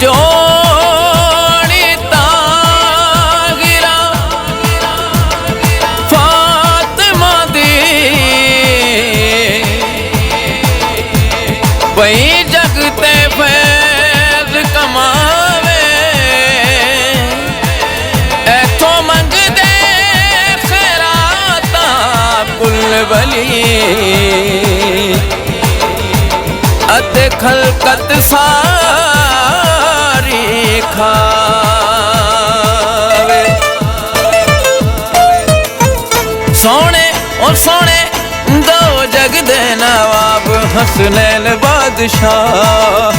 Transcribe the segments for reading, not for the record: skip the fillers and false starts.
जोड़ी ताहिरा फातिमा दी पई जग ते फैज़ कमावे ऐथों मंगदे खैराता कुल वली अते खलकत सारी खावे। सोने ओ सोने दो जग दे नवाब हसनैन बादशाह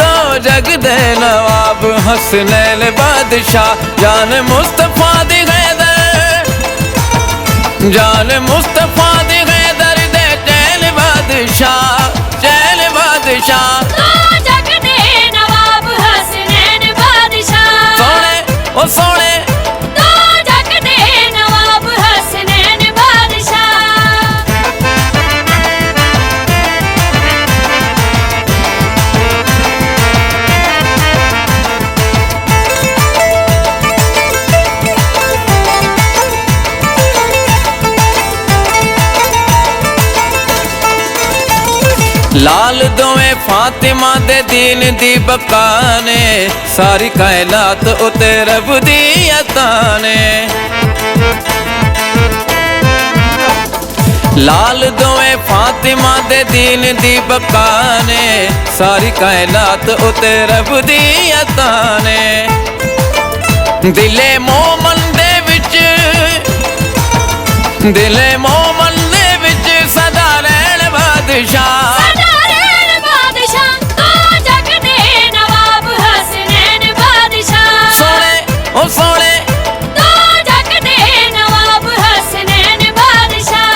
दो जग दे नवाब हसनैन बादशाह जान मुस्तफा दी गैदर जान मुस्तफा दी गैदर दे चैन बादशाह चैन बादशाह दो जग दे नवाब हसनैन बादशाह सोने ओ सोने दो जग दे नवाब हसनैन बादशाह। लाल दोवें फातिमा दे दीन दी बका ने सारी कायनात उते रब दी अता ने लाल दोवें फातिमा दे दीन दी बका ने सारी कायनात उते रब दी अता ने दिले मोमन दे विच दिले मोमन दे विच सदा रहण बादशाह सोने दो जग दे नवाब हसनैन बादशाह।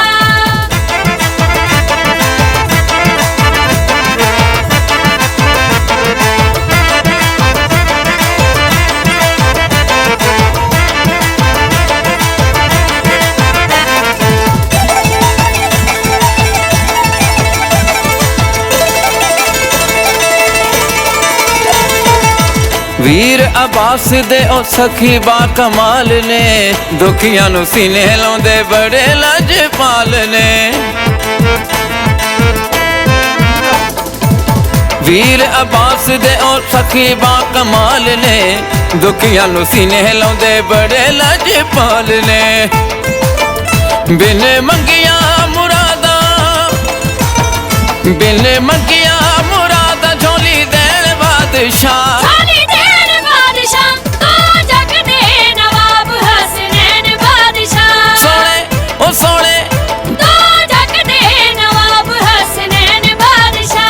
वीर अब्बास दे ओ सखी बा कमाल ने दुखियां नू सीने लाउंदे बड़े लजपाल ने वीर अब्बास दे ओ सखी बा कमाल ने दुखियां नू सीने लाउंदे बड़े लजपाल ने बिन मंगिया मुरादा बिन मंगिया मुरादा झोली देण बादशाह सोने दो जग दे नवाब हसनैन बादशाह।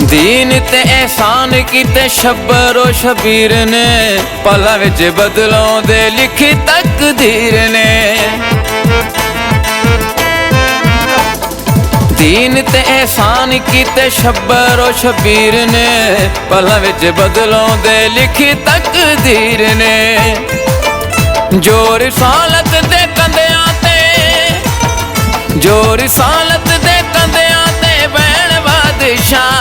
दीन ते एहसान कीते शब्बर ओ शबीर ने पला विच बदलों दे लिखी तकदीर ने दीन ते एहसान कीते शब्बर ओ शबीर ने पला विच बदलों दे लिखी तकदीर ने जो रिसालत दे कंदियां ते जो रिसालत दे कंदियां ते बैण बादशाह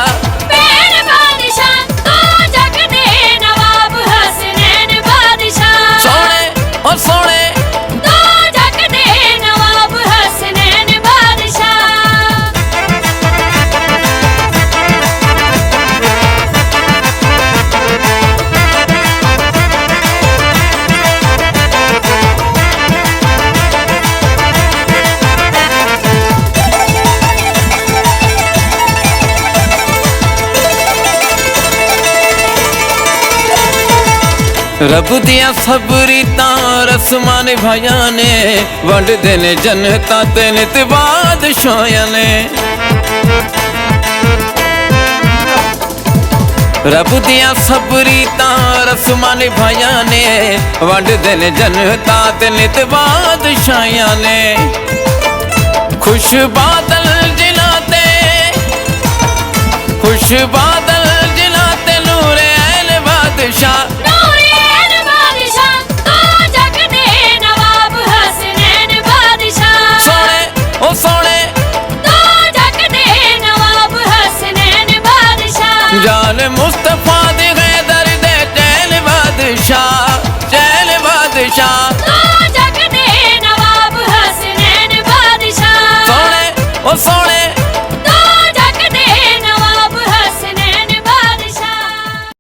सोने दो जग दे नवाब हसनैन बादशाह। रब दिया सबरी रस्मां निभाया ने वंडदे ने जन्नतां ते नित बादशाहां ने रब दिया सबरी रस्मां निभाया ने वंडदे ने जन्नतां ते नित बादशाहां ने खुश बादल अरश बादल जिला ते नूरे ऐन बादशाह नूरे ऐन बादशाह दो जग दे नवाब हसनैन बादशाह सोने ओ सोने दो जग दे नवाब हसनैन बादशाह जाल मुस्तफा दे हैदर दे चैन बादशाह चैन बादशाह दो जग दे नवाब हसनैन बादशाह सोने ओ सोने